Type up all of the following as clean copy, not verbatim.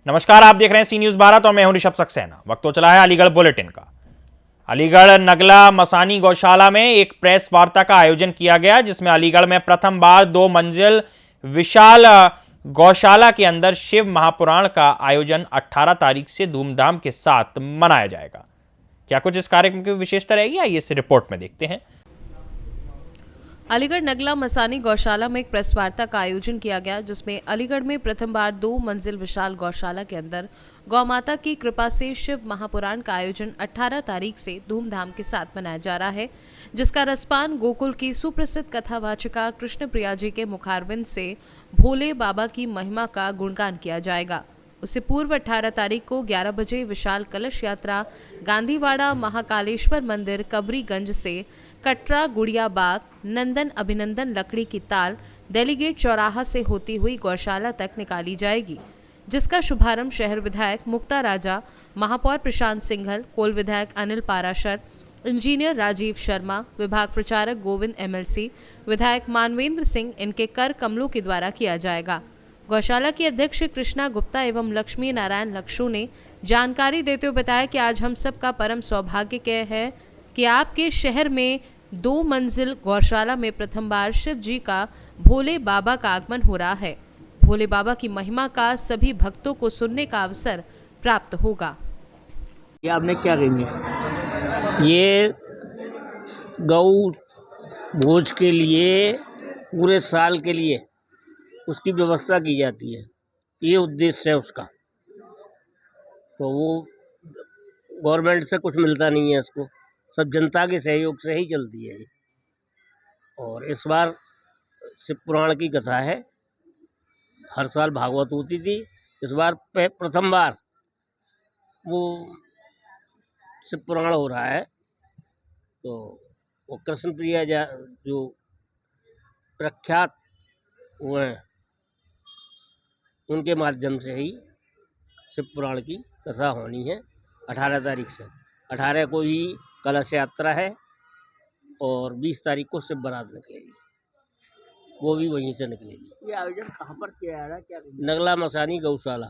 नमस्कार, आप देख रहे हैं सी न्यूज भारत और मैं हूं ऋषभ सक्सेना। वक्त तो चला है अलीगढ़ बुलेटिन का। अलीगढ़ नगला मसानी गौशाला में एक प्रेस वार्ता का आयोजन किया गया, जिसमें अलीगढ़ में प्रथम बार 2 मंजिल विशाल गौशाला के अंदर शिव महापुराण का आयोजन 18 तारीख से धूमधाम के साथ मनाया जाएगा। क्या कुछ इस कार्यक्रम की विशेषता रहेगी, आइए इस रिपोर्ट में देखते हैं। अलीगढ़ नगला मसानी गौशाला में एक प्रेस वार्ता का आयोजन किया गया, जिसमें अलीगढ़ में प्रथम बार 2 मंजिल विशाल गौशाला के अंदर गौ माता की कृपा से शिव महापुराण का आयोजन 18 तारीख से धूमधाम के साथ मनाया जा रहा है, जिसका रसपान गोकुल की सुप्रसिद्ध कथावाचिका कृष्ण प्रिया जी के मुखारविंद से भोले बाबा की महिमा का गुणगान किया जाएगा। उससे पूर्व 18 तारीख को 11 बजे विशाल कलश यात्रा गांधीवाड़ा महाकालेश्वर मंदिर कबरीगंज से कटरा गुड़िया बाग नंदन अभिनंदन लकड़ी की ताल डेलीगेट चौराहा से होती हुई गौशाला तक निकाली जाएगी, जिसका शुभारंभ शहर विधायक मुक्ता राजा, महापौर प्रशांत सिंघल, कोल विधायक अनिल पाराशर, इंजीनियर राजीव शर्मा, विभाग प्रचारक गोविंद एमएलसी, विधायक मानवेंद्र सिंह इनके कर कमलों के द्वारा किया जाएगा। गौशाला की अध्यक्ष कृष्णा गुप्ता एवं लक्ष्मी नारायण लक्षू ने जानकारी देते हुए बताया कि आज हम सब का परम सौभाग्य है कि आपके शहर में 2 मंजिल गौशाला में प्रथम बार शिव जी का भोले बाबा का आगमन हो रहा है। भोले बाबा की महिमा का सभी भक्तों को सुनने का अवसर प्राप्त होगा। ये आपने क्या कहेंगे? ये गौ भोज के लिए पूरे साल के लिए उसकी व्यवस्था की जाती है, ये उद्देश्य है उसका। तो वो गवर्नमेंट से कुछ मिलता नहीं है, इसको सब जनता के सहयोग से ही चलती है। और इस बार शिव पुराण की कथा है, हर साल भागवत होती थी, इस बार प्रथम बार वो शिव पुराण हो रहा है। तो वो कृष्ण प्रिया जो प्रख्यात हुए हैं, उनके माध्यम से ही शिव पुराण की कथा होनी है 18 तारीख से। 18 को ही कलश यात्रा है और 20 तारीख को शिव बारात निकलेगी, वो भी वहीं से निकलेगी। ये आयोजन कहाँ पर किया जा रहा है? क्या नगला मसानी गौशाला।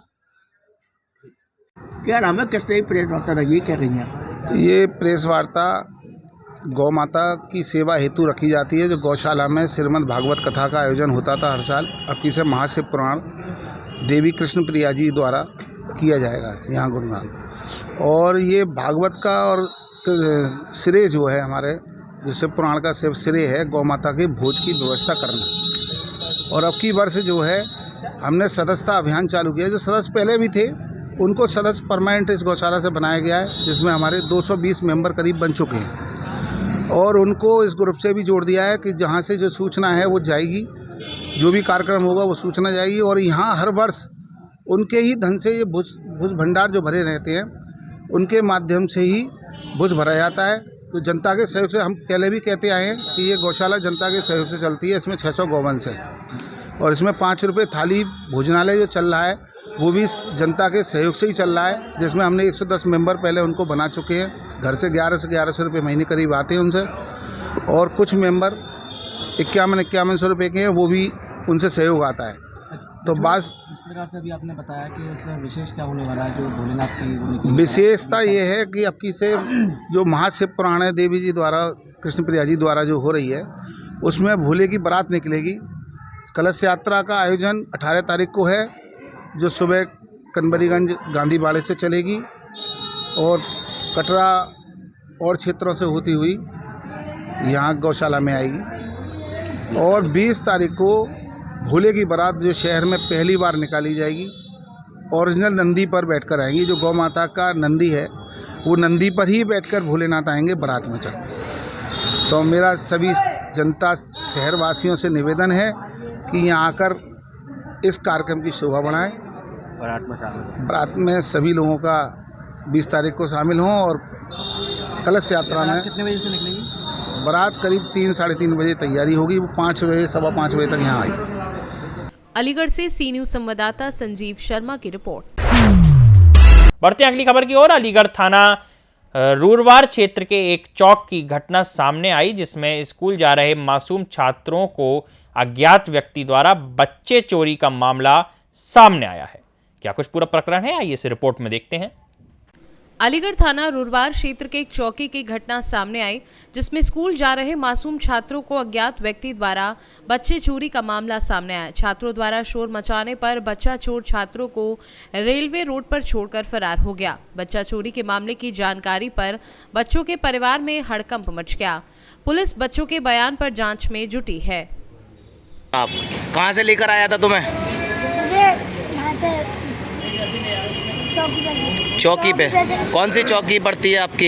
क्या नाम है? किस तरह की प्रेस वार्ता रही, क्या कहेंगे? ये प्रेस वार्ता गौ माता की सेवा हेतु रखी जाती है, जो गौशाला में श्रीमद् भागवत कथा का आयोजन होता था हर साल। अब की से महाशिव पुराण देवी कृष्ण प्रिया जी द्वारा किया जाएगा यहाँ गुणगान। और ये भागवत का और श्रेय जो है हमारे जो शिव पुराण का श्रेय है गौ माता के भोज की व्यवस्था करना। और अब की वर्ष जो है हमने सदस्यता अभियान चालू किया। जो सदस्य पहले भी थे उनको सदस्य परमानेंट इस गौशाला से बनाया गया है, जिसमें हमारे 220 मेंबर करीब बन चुके हैं। और उनको इस ग्रुप से भी जोड़ दिया है कि जहाँ से जो सूचना है वो जाएगी, जो भी कार्यक्रम होगा वो सूचना जाएगी। और यहाँ हर वर्ष उनके ही धन से ये भोज भंडार जो भरे रहते हैं, उनके माध्यम से ही भोज भरा जाता है। तो जनता के सहयोग से हम पहले भी कहते आए हैं कि ये गौशाला जनता के सहयोग से चलती है। इसमें 600 गौवंश है और इसमें 5 रुपये थाली भोजनालय जो चल रहा है वो भी जनता के सहयोग से ही चल रहा है, जिसमें हमने 110 मेंबर पहले उनको बना चुके हैं। घर से 1100 रुपये महीने करीब आते हैं उनसे, और कुछ मेंबर 5100 रुपये के हैं, वो भी उनसे सहयोग आता है। तो बस इस प्रकार से अभी आपने बताया कि इसमें विशेष क्या होने वाला है, जो भोलेनाथ की विशेषता ये है कि अब की से जो महाशिव पुराण है देवी जी द्वारा कृष्ण प्रिया जी द्वारा जो हो रही है, उसमें भोले की बारात निकलेगी। कलश यात्रा का आयोजन 18 तारीख को है, जो सुबह कनबरीगंज गांधीवाड़े से चलेगी और कटरा और क्षेत्रों से होती हुई यहाँ गौशाला में आएगी। और 20 तारीख को भोले की बारात जो शहर में पहली बार निकाली जाएगी, ओरिजिनल नंदी पर बैठकर आएंगी। जो गौ माता का नंदी है वो नंदी पर ही बैठकर भोलेनाथ आएंगे बारात में चढ़। तो मेरा सभी जनता शहरवासियों से निवेदन है कि यहाँ आकर इस कार्यक्रम की शोभा बढ़ाएं। बारात में सभी लोगों का 20 तारीख को शामिल हों। और कलश यात्रा में कितने बजे से निकलेगी? बारात करीब 3 साढ़े 3 बजे तैयारी होगी, वो 5 बजे 5:15 बजे तक यहाँ आएगी। अलीगढ़ से सी न्यूज संवाददाता संजीव शर्मा की रिपोर्ट। बढ़ते हैं अगली खबर की ओर। अलीगढ़ थाना रूरवार क्षेत्र के एक चौक की घटना सामने आई, जिसमें स्कूल जा रहे मासूम छात्रों को अज्ञात व्यक्ति द्वारा बच्चे चोरी का मामला सामने आया है। क्या कुछ पूरा प्रकरण है, आइए इस रिपोर्ट में देखते हैं। अलीगढ़ थाना रुरवार क्षेत्र के एक चौकी की घटना सामने आई, जिसमें स्कूल जा रहे मासूम छात्रों को अज्ञात व्यक्ति द्वारा बच्चे चोरी का मामला सामने आया। छात्रों द्वारा शोर मचाने पर बच्चा चोर छात्रों को रेलवे रोड पर छोड़कर फरार हो गया। बच्चा चोरी के मामले की जानकारी पर बच्चों के परिवार में हड़कंप मच गया। पुलिस बच्चों के बयान पर जांच में जुटी है। आप कहाँ से लेकर आया था तुम्हें? मुझे यहाँ से चौकी पे कौन सी चौकी पड़ती है आपकी?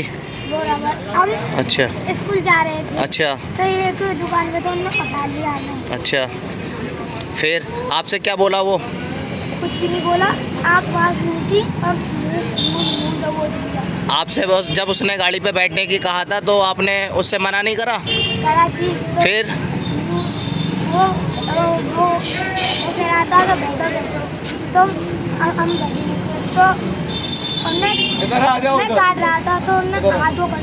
हम अच्छा स्कूल जा रहे थे। अच्छा तो एक दुकान पे तो उन्होंने पकड़ा लिया हमें। अच्छा, फिर आपसे क्या बोला वो? कुछ भी नहीं बोला, आँख वाँख नीची और मुँह तो बोझ लिया। आपसे बस जब उसने गाड़ी पे बैठने की कहा था तो आपने उससे मना नहीं करा? करा कि फिर वो कह रहा था तो बैठो तो हम बैठे तो मैं काट रहा था तो उन्होंने हाथों कर।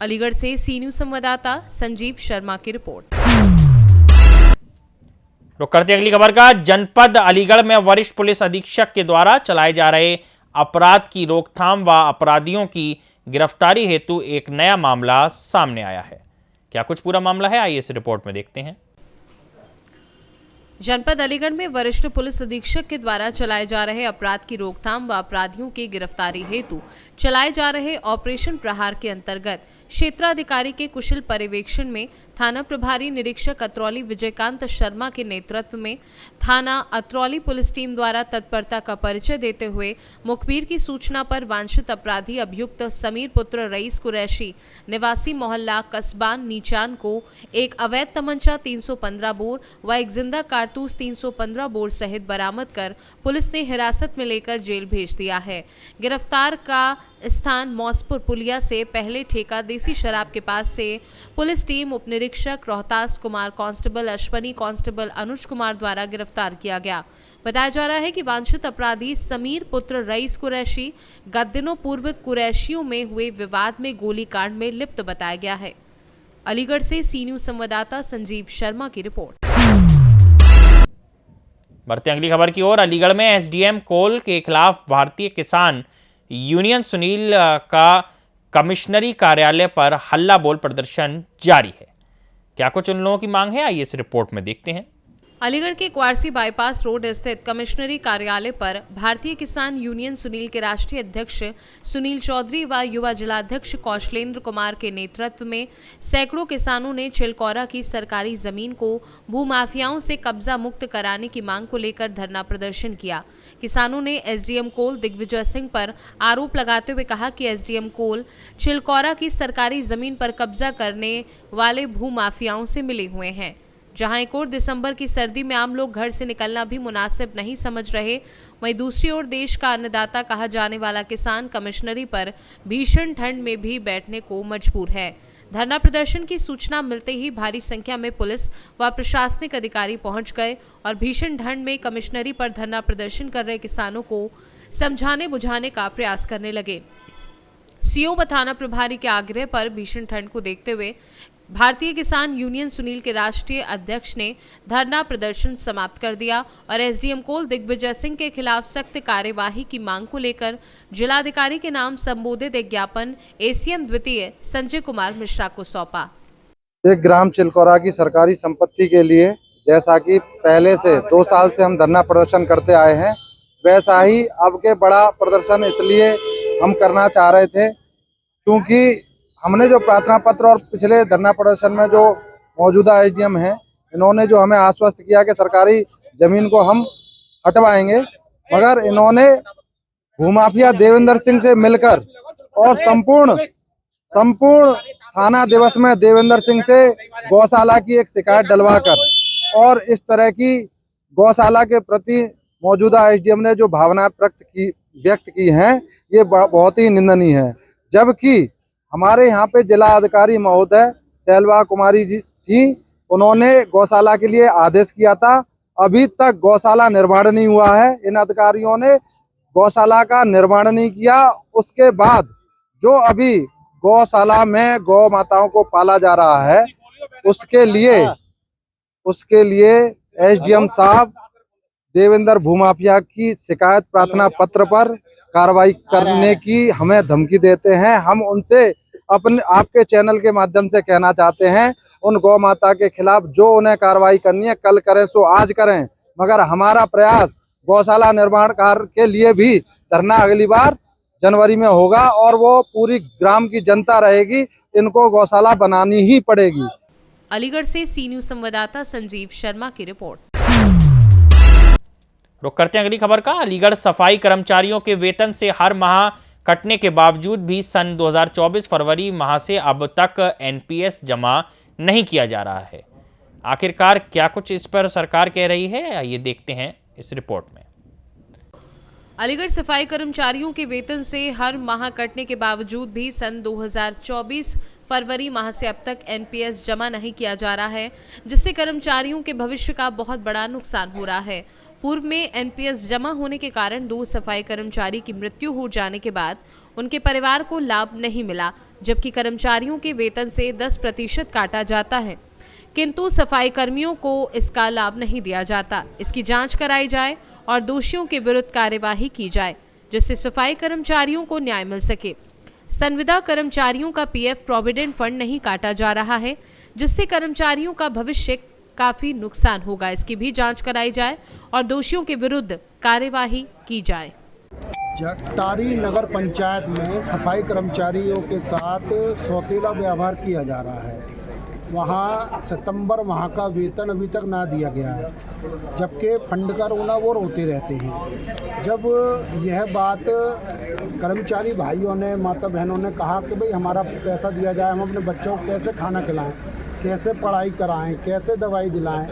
अलीगढ़ से सी न्यूज संवाददाता संजीव शर्मा की रिपोर्ट। रुक करते अगली खबर का। जनपद अलीगढ़ में वरिष्ठ पुलिस अधीक्षक के द्वारा चलाए जा रहे अपराध की रोकथाम व अपराधियों की गिरफ्तारी हेतु एक नया मामला सामने आया है। क्या कुछ पूरा मामला है, आइए इस रिपोर्ट में देखते हैं। जनपद अलीगढ़ में वरिष्ठ पुलिस अधीक्षक के द्वारा चलाए जा रहे अपराध की रोकथाम व अपराधियों की गिरफ्तारी हेतु चलाए जा रहे ऑपरेशन प्रहार के अंतर्गत क्षेत्राधिकारी के कुशल पर्यवेक्षण में थाना प्रभारी निरीक्षक अतरौली विजयकांत शर्मा के नेतृत्व में थाना अतरौली पुलिस टीम द्वारा तत्परता का परिचय देते हुए मुखबिर की सूचना पर वांछित अपराधी अभियुक्त समीर पुत्र रईस कुरैशी निवासी मोहल्ला कस्बान नीचान को एक अवैध तमंचा 315 बोर व एक जिंदा कारतूस 315 बोर सहित बरामद कर पुलिस ने हिरासत में लेकर जेल भेज दिया है। गिरफ्तार का स्थान मौसपुर पुलिया से पहले ठेका देसी शराब के पास से पुलिस टीम उप निरीक्षक रोहतास कुमार, कांस्टेबल अश्वनी, कांस्टेबल अनुज कुमार द्वारा गिरफ्तार किया गया। बताया जा रहा है कि वांछित अपराधी समीर पुत्र रईस कुरैशी गत दिनों पूर्व कुरैशियों में हुए विवाद में गोलीकांड में लिप्त बताया गया है। अलीगढ़ से सी न्यूज संवाददाता संजीव शर्मा की रिपोर्ट। बढ़ते अगली खबर की ओर। अलीगढ़ में एसडीएम कोल के खिलाफ भारतीय किसान यूनियन सुनील का कमिश्नरी कार्यालय पर हल्ला बोल प्रदर्शन जारी है। क्या कुछ उन लोगों की मांग है, आइए इस रिपोर्ट में देखते हैं। अलीगढ़ के क्वारसी बाईपास रोड स्थित कमिश्नरी कार्यालय पर भारतीय किसान यूनियन सुनील के राष्ट्रीय अध्यक्ष सुनील चौधरी व युवा जिलाध्यक्ष कौशलेंद्र कुमार के नेतृत्व में सैकड़ों किसानों ने चिलकौरा की सरकारी जमीन को भूमाफियाओं से कब्जा मुक्त कराने की मांग को लेकर धरना प्रदर्शन किया। किसानों ने एसडीएम कोल दिग्विजय सिंह पर आरोप लगाते हुए कहा कि एसडीएम कोल चिलकौरा की सरकारी जमीन पर कब्जा करने वाले भूमाफियाओं से मिले हुए हैं। जहां एक और दिसंबर की सर्दी में आम लोग घर से निकलना भी मुनासिब नहीं समझ रहे, वहीं दूसरी ओर देश का अन्नदाता कहा जाने वाला किसान कमिश्नरी पर भीषण ठंड में भी बैठने को मजबूर है। धरना प्रदर्शन की सूचना मिलते ही भारी संख्या में पुलिस व प्रशासनिक अधिकारी पहुंच गए और भीषण ठंड में कमिश्नरी पर धरना प्रदर्शन कर रहे किसानों को समझाने बुझाने का प्रयास करने लगे। सीओ व थाना प्रभारी के आग्रह पर भीषण ठंड को देखते हुए भारतीय किसान यूनियन सुनील के राष्ट्रीय अध्यक्ष ने धरना प्रदर्शन समाप्त कर दिया और एसडीएम कोल दिग्विजय सिंह के खिलाफ सख्त कार्यवाही की मांग को लेकर जिलाधिकारी के नाम संबोधित एक ज्ञापन एसीएम द्वितीय संजय कुमार मिश्रा को सौंपा। एक ग्राम चिलकौरा की सरकारी संपत्ति के लिए जैसा कि पहले से 2 साल से हम धरना प्रदर्शन करते आए हैं, वैसा ही अब के बड़ा प्रदर्शन इसलिए हम करना चाह रहे थे क्योंकि हमने जो प्रार्थना पत्र और पिछले धरना प्रदर्शन में जो मौजूदा एसडीएम हैं, इन्होंने जो हमें आश्वस्त किया कि सरकारी जमीन को हम हटवाएंगे, मगर इन्होंने भूमाफिया देवेंद्र सिंह से मिलकर और संपूर्ण थाना दिवस में देवेंद्र सिंह से गौशाला की एक शिकायत डलवाकर और इस तरह की गौशाला के प्रति मौजूदा एसडीएम ने जो भावना व्यक्त की हैं, ये बहुत ही निंदनीय है। जबकि हमारे यहाँ पे जिला अधिकारी महोदय शैलवा कुमारी जी थी, उन्होंने गौशाला के लिए आदेश किया था। अभी तक गौशाला निर्माण नहीं हुआ है, इन अधिकारियों ने गौशाला का निर्माण नहीं किया। उसके बाद जो अभी गौशाला में गौ माताओं को पाला जा रहा है, उसके लिए एसडीएम साहब देवेंद्र भूमाफिया की शिकायत प्रार्थना पत्र पर कार्रवाई करने की हमें धमकी देते हैं। हम उनसे अपने आपके चैनल के माध्यम से कहना चाहते हैं, उन गौ माता के खिलाफ जो उन्हें कार्रवाई करनी है कल करें सो आज करें, मगर हमारा प्रयास गौशाला निर्माण कार्य के लिए भी धरना अगली बार जनवरी में होगा और वो पूरी ग्राम की जनता रहेगी, इनको गौशाला बनानी ही पड़ेगी। अलीगढ़ से सी न्यूज संवाददाता संजीव शर्मा की रिपोर्ट। रुक करते हैं अगली खबर का। अलीगढ़ सफाई कर्मचारियों के वेतन से हर माह कटने के बावजूद भी सन 2024 फरवरी माह से अब तक एनपीएस जमा नहीं किया जा रहा है। आखिरकार क्या कुछ इस पर सरकार कह रही है, आइए देखते हैं इस रिपोर्ट में। अलीगढ़ सफाई कर्मचारियों के वेतन से हर माह कटने के बावजूद भी सन 2024 फरवरी माह से अब तक एनपीएस जमा नहीं किया जा रहा है, जिससे कर्मचारियों के भविष्य का बहुत बड़ा नुकसान हो रहा है। पूर्व में एनपीएस जमा होने के कारण 2 सफाई कर्मचारी की मृत्यु हो जाने के बाद उनके परिवार को लाभ नहीं मिला, जबकि कर्मचारियों के वेतन से 10% काटा जाता है, किंतु सफाई कर्मियों को इसका लाभ नहीं दिया जाता। इसकी जांच कराई जाए और दोषियों के विरुद्ध कार्यवाही की जाए, जिससे सफाई कर्मचारियों को न्याय मिल सके। संविदा कर्मचारियों का पीएफ प्रोविडेंट फंड नहीं काटा जा रहा है, जिससे कर्मचारियों का भविष्य काफी नुकसान होगा। इसकी भी जांच कराई जाए और दोषियों के विरुद्ध कार्यवाही की जाए। जट्टारी नगर पंचायत में सफाई कर्मचारियों के साथ सौतेला व्यवहार किया जा रहा है। वहाँ सितंबर माह का वेतन अभी तक ना दिया गया है, जबकि फंड का रोना वो रोते रहते हैं। जब यह बात कर्मचारी भाइयों ने, माता बहनों ने कहा कि भाई हमारा पैसा दिया जाए, हम अपने बच्चों को कैसे खाना खिलाएं, कैसे पढ़ाई कराएं, कैसे दवाई दिलाएं,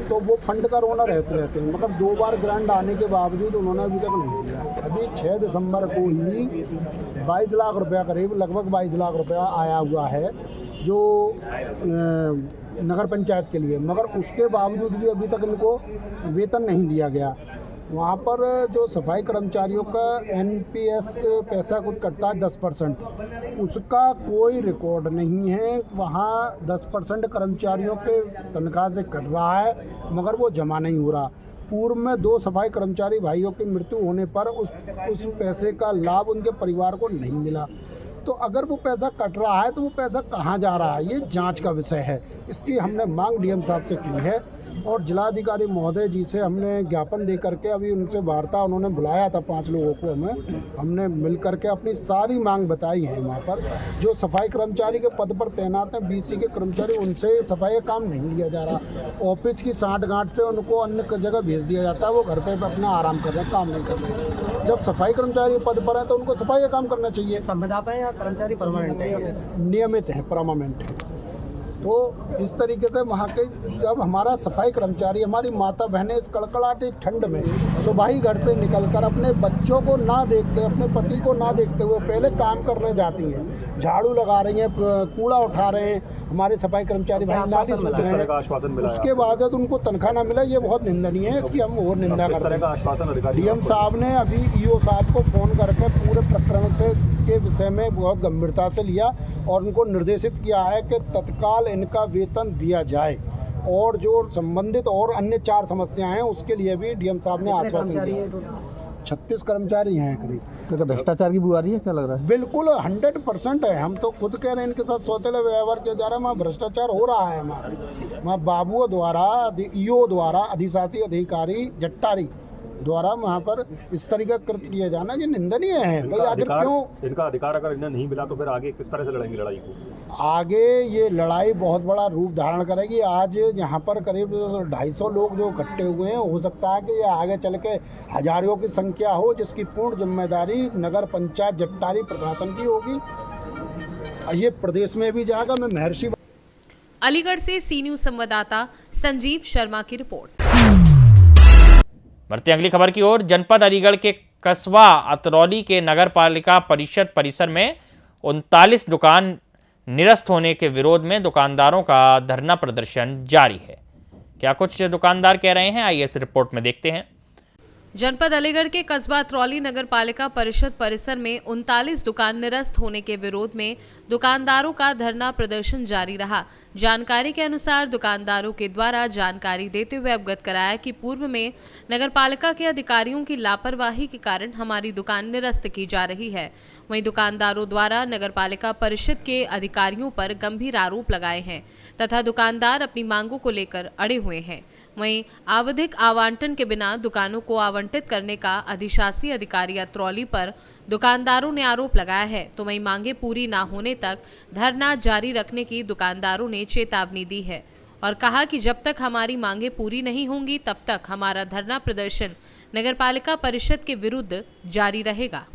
तो वो फंड का रोना रहते हैं। मतलब 2 बार ग्रांट आने के बावजूद उन्होंने अभी तक नहीं दिया। अभी 6 दिसंबर को ही 22 लाख रुपया, करीब लगभग 22 लाख रुपया आया हुआ है जो नगर पंचायत के लिए, मगर उसके बावजूद भी अभी तक इनको वेतन नहीं दिया गया। वहाँ पर जो सफाई कर्मचारियों का एनपीएस पैसा कुछ कटता है 10%, उसका कोई रिकॉर्ड नहीं है। वहाँ 10% कर्मचारियों के तनख्वाह से कट रहा है, मगर वो जमा नहीं हो रहा। पूर्व में 2 सफाई कर्मचारी भाइयों की मृत्यु होने पर उस पैसे का लाभ उनके परिवार को नहीं मिला। तो अगर वो पैसा कट रहा है तो वो पैसा कहाँ जा रहा है, ये जांच का विषय है। इसकी हमने मांग डीएम साहब से की है और जिलाधिकारी महोदय जी से हमने ज्ञापन दे करके अभी उनसे वार्ता, उन्होंने बुलाया था 5 लोगों को, हमने मिल करके अपनी सारी मांग बताई है। वहाँ पर जो सफाई कर्मचारी के पद पर तैनात हैं बीसी के कर्मचारी, उनसे सफाई का काम नहीं लिया जा रहा। ऑफिस की साँठ-गाँठ से उनको अन्य जगह भेज दिया जाता है, वो घर पर अपना आराम कर रहे हैं, काम नहीं कर रहे। जब सफाई कर्मचारी पद पर है तो उनको सफाई का काम करना चाहिए। संविदा पे या कर्मचारी परमानेंट है? नियमित है, परमानेंट है। तो इस तरीके से वहाँ के जब हमारा सफाई कर्मचारी, हमारी माता बहनें इस कड़कड़ाती ठंड में सुबह ही घर से निकलकर अपने बच्चों को ना देखते, अपने पति को ना देखते हुए पहले काम करने जाती हैं, झाड़ू लगा रही हैं, कूड़ा उठा रहे हैं, हमारे सफाई कर्मचारी भाई नाली सूख रहे हैं, उसके बावजूद उनको तनख्वाह ना मिला, ये बहुत निंदनीय है। इसकी हम और निंदा करते हैं। डीएम साहब ने अभी ईओ साहब को फ़ोन करके पूरे प्रकरण के विषय में बहुत गंभीरता से लिया और उनको निर्देशित किया है कि तत्काल इनका वेतन दिया जाए और जो संबंधित और अन्य 4 समस्याएं हैं उसके लिए भी डीएम साहब ने आश्वासन दिया। 36 कर्मचारी हैं करीब। तो भ्रष्टाचार की बुआरी है, क्या लग रहा है? बिल्कुल 100% है। हम तो खुद कह रहे हैं इनके साथ सौतेला व्यवहार किया जा रहा है, वहाँ भ्रष्टाचार हो रहा है। वहाँ बाबुओं द्वारा, ईओ द्वारा, अधिशासी अधिकारी जट्टारी द्वारा वहाँ पर इस तरीका कृत्य किया जाना ये निंदनीय है। भाई आखिर क्यों इनका अधिकार अगर इन्हें नहीं मिला तो फिर आगे किस तरह से लड़ेंगे लड़ाई को? आगे ये लड़ाई बहुत बड़ा रूप धारण करेगी। आज यहाँ पर करीब 250 लोग जो इकट्ठे हुए हैं, हो सकता है कि ये आगे चल के हजारों की संख्या हो, जिसकी पूर्ण जिम्मेदारी नगर पंचायत जट्टारी प्रशासन की होगी। ये प्रदेश में भी जाएगा। मैं महर्षि। अलीगढ़ से सी न्यूज संवाददाता संजीव शर्मा की रिपोर्ट। बढ़ते अगली खबर की ओर। जनपद अलीगढ़ के कस्बा अतरौली के नगर पालिका परिषद परिसर में 39 दुकान निरस्त होने के विरोध में दुकानदारों का धरना प्रदर्शन जारी है। क्या कुछ दुकानदार कह रहे हैं, आइए इस रिपोर्ट में देखते हैं। जनपद अलीगढ़ के कस्बा अतरौली नगर पालिका परिषद परिसर में 39 दुकान निरस्त होने के विरोध में दुकानदारों का धरना प्रदर्शन जारी रहा। जानकारी के अनुसार दुकानदारों के द्वारा जानकारी देते हुए अवगत कराया कि पूर्व में नगर पालिका के अधिकारियों की लापरवाही के कारण हमारी दुकान निरस्त की जा रही है। वहीं दुकानदारों द्वारा नगर पालिका परिषद के अधिकारियों पर गंभीर आरोप लगाए हैं तथा दुकानदार अपनी मांगों को लेकर अड़े हुए हैं। वहीं आवधिक आवंटन के बिना दुकानों को आवंटित करने का अधिशासी अधिकारी अतरौली पर दुकानदारों ने आरोप लगाया है, तो वहीं मांगे पूरी न होने तक धरना जारी रखने की दुकानदारों ने चेतावनी दी है और कहा कि जब तक हमारी मांगे पूरी नहीं होंगी तब तक हमारा धरना प्रदर्शन नगरपालिका परिषद के विरुद्ध जारी रहेगा।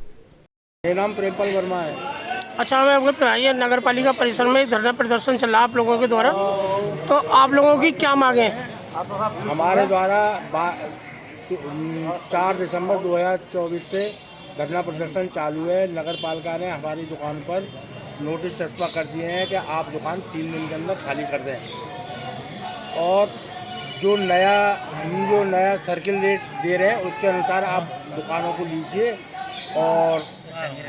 मेरा नाम प्रेमपाल वर्मा है। अच्छा, हमें अवगत कराइए, नगर पालिका परिसर में धरना प्रदर्शन चल रहा है आप लोगों के द्वारा, तो आप लोगों की क्या मांगे हैं? हमारे द्वारा 4 दिसंबर 2024 से धरना प्रदर्शन चालू है। नगर पालिका ने हमारी दुकान पर नोटिस चस्पा कर दिए हैं कि आप दुकान 3 दिन के अंदर खाली कर दें और जो नया सर्किल रेट दे रहे हैं उसके अनुसार आप दुकानों को लीजिए और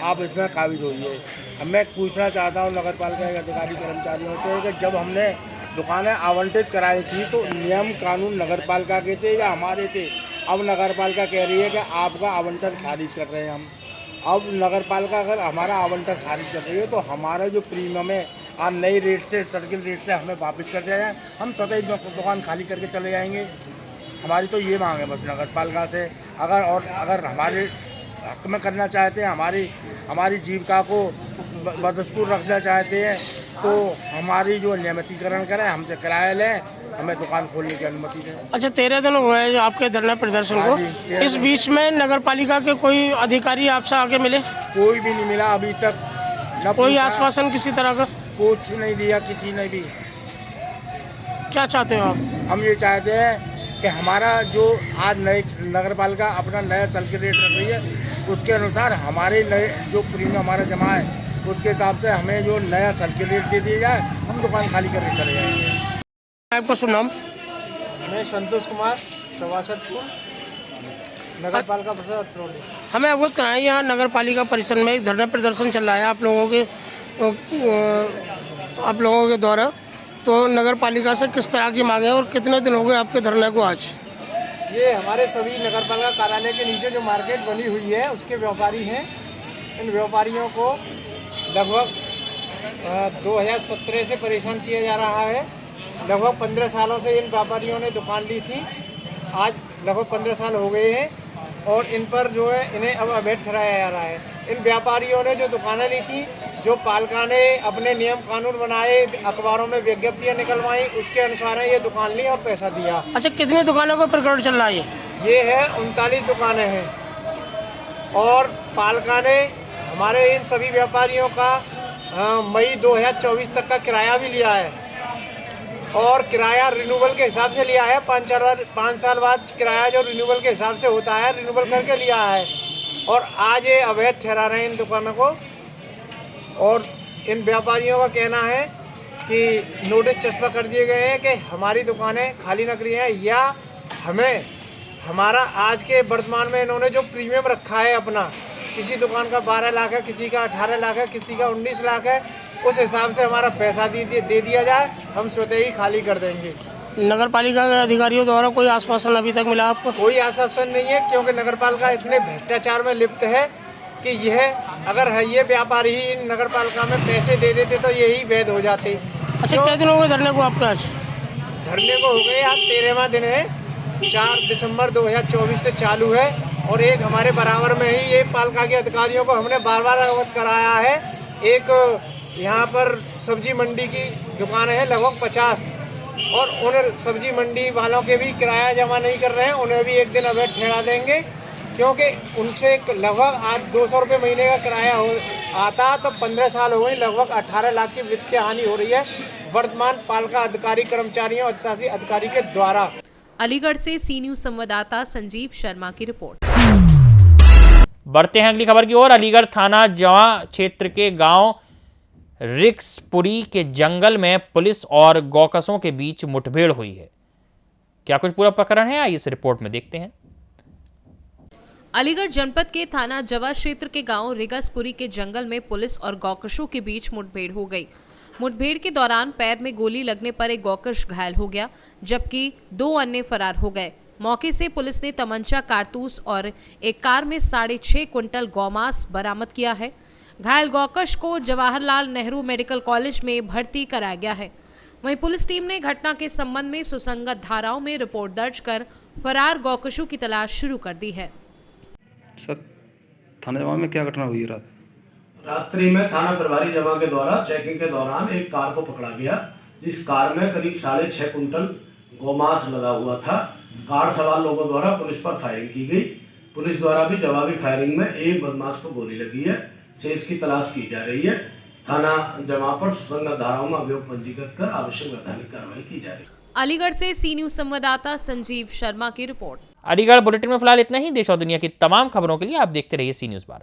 आप इसमें काबिज होइए। मैं पूछना चाहता हूँ नगर पालिका के अधिकारी कर्मचारियों से कि जब हमने दुकानें आवंटित कराई थी तो नियम कानून नगर पालिका के थे या हमारे थे? अब नगर पालिका कह रही है कि आपका आवंटन खारिज कर रहे हैं हम। अब नगर पालिका अगर हमारा आवंटन खारिज कर रही है तो हमारा जो प्रीमियम है आप नई रेट से सर्किल रेट से हमें वापस कर दिया जाए, हम स्वतः दुकान खाली करके चले जाएंगे। हमारी तो ये मांग है बस नगर पालिका से। अगर हमारे हक में करना चाहते हैं, हमारी जीविका को बदस्तूर रखना चाहते हैं तो हमारी जो नियमितीकरण करें, हमसे किराया लें, हमें दुकान खोलने की अनुमति दें। अच्छा, 13 दिन हुए हैं आपके धरना प्रदर्शन को। इस बीच में नगर पालिका के कोई अधिकारी आपसे आगे मिले? कोई भी नहीं मिला अभी तक। न कोई आश्वासन किसी तरह का? कुछ नहीं दिया किसी ने भी। क्या चाहते हो आप? हम ये चाहते हैं कि हमारा जो आज नई नगर पालिका अपना नया सर्किल रेट रख रही है उसके अनुसार हमारे नए जो प्रीमियम हमारा जमा है उसके हिसाब से हमें जो नया सर्किल रेट दे दिया जाए, हम दुकान खाली करके चले जाएंगे। आपका शुभ नाम? मैं संतोष कुमार, सभासदपुर, नगर पालिका परिषद अतरौली। हमें अवगत कराएं, यहाँ नगर पालिका परिसर में एक धरना प्रदर्शन चल रहा है आप लोगों के द्वारा, तो नगर पालिका से किस तरह की मांगे और कितने दिन हो गए आपके धरने को आज? ये हमारे सभी नगर पालिका कार्यालय के नीचे जो मार्केट बनी हुई है उसके व्यापारी हैं। इन व्यापारियों को लगभग 2017 से परेशान किया जा रहा है। लगभग 15 सालों से इन व्यापारियों ने दुकान ली थी। आज लगभग 15 साल हो गए हैं और इन पर जो है इन्हें अब अवैध ठहराया जा रहा है। इन व्यापारियों ने जो दुकानें ली थी, जो पालिका ने अपने नियम कानून बनाए, अखबारों में विज्ञप्तियाँ निकलवाई, उसके अनुसार ये दुकान ली और पैसा दिया। अच्छा, कितनी दुकानों का प्रकरण चल रहा है? ये है 39 दुकानें हैं और पालिका ने हमारे इन सभी व्यापारियों का मई 2024 तक का किराया भी लिया है और किराया रिन्यूअल के हिसाब से लिया है। 5 साल बाद किराया जो रिन्यूअल के हिसाब से होता है, रिन्यूअल करके लिया है और आज ये अवैध ठहरा रहे हैं इन दुकानों को। और इन व्यापारियों का कहना है कि नोटिस चस्पा कर दिए गए हैं कि हमारी दुकानें खाली न करी हैं या हमें हमारा आज के वर्तमान में इन्होंने जो प्रीमियम रखा है अपना, किसी दुकान का 12 लाख है, किसी का 18 लाख है, किसी का 19 लाख है, उस हिसाब से हमारा पैसा दे दिया जाए, हम स्वतः ही खाली कर देंगे। नगर पालिका के अधिकारियों द्वारा कोई आश्वासन अभी तक मिला आपको? कोई आश्वासन नहीं है क्योंकि नगर पालिका इतने भ्रष्टाचार में लिप्त है कि यह अगर है ये व्यापारी ही इन नगर पालिका में पैसे दे देते तो यही वैध हो जाते। अच्छा, कितने दिन हो गए धरने को आपके आज? धरने को हो गए आज 13वां दिन है। 4 दिसंबर 2024 से चालू है और एक हमारे बराबर में ही ये पालिका के अधिकारियों को हमने बार अवगत कराया है। एक यहाँ पर सब्जी मंडी की दुकान है लगभग 50 और उन सब्जी मंडी वालों के भी किराया जमा नहीं कर रहे हैं, उन्हें भी एक दिन अवैध ठहरा देंगे क्योंकि उनसे लगभग आज 200 रुपये महीने का किराया आता तो 15 साल हो गए, लगभग 18 लाख की वित्तीय हानि हो रही है वर्तमान पालिका अधिकारी कर्मचारियों और अधिशासी अधिकारी के द्वारा। अलीगढ़ से सी न्यूज संवाददाता संजीव शर्मा की रिपोर्ट। बढ़ते हैं अगली खबर की ओर। अलीगढ़ थाना जवा क्षेत्र के गांव रिक्सपुरी के जंगल में पुलिस और गौकसों के बीच मुठभेड़ हुई है। क्या कुछ पूरा प्रकरण है, आइए इस रिपोर्ट में देखते हैं। अलीगढ़ जनपद के थाना जवा क्षेत्र के गांव रिगसपुरी के जंगल में पुलिस और गौकशों के बीच मुठभेड़ हो गई। मुठभेड़ के दौरान पैर में गोली लगने पर एक गौकश घायल हो गया, जबकि 2 अन्य फरार हो गए। मौके से पुलिस ने तमंचा, कारतूस और एक कार में 6.5 क्विंटल गौमांस बरामद किया है। घायल गौकश को जवाहरलाल नेहरू मेडिकल कॉलेज में भर्ती कराया गया है। वहीं पुलिस टीम ने घटना के संबंध में सुसंगत धाराओं में रिपोर्ट दर्ज कर फरार गौकशों की तलाश शुरू कर दी है। सर, थाना जमा में क्या घटना हुई है? रात्रि में थाना प्रभारी जमा के द्वारा चेकिंग के दौरान एक कार को पकड़ा गया, जिस कार में करीब 6.5 क्विंटल गौमांस लदा हुआ था। कार सवार लोगों द्वारा पुलिस पर फायरिंग की गई। पुलिस द्वारा भी जवाबी फायरिंग में एक बदमाश को गोली लगी है। शेष की तलाश की जा रही है। थाना जमा पर सुसंगत धाराओं में अभियोग पंजीकृत कर आवश्यक वैधानिक कार्रवाई की जा रही है। अलीगढ़ से सी न्यूज संवाददाता संजीव शर्मा की रिपोर्ट। अलीगढ़ बुलेटिन में फिलहाल इतना ही। देश और दुनिया की तमाम खबरों के लिए आप देखते रहिए सी न्यूज़ 12।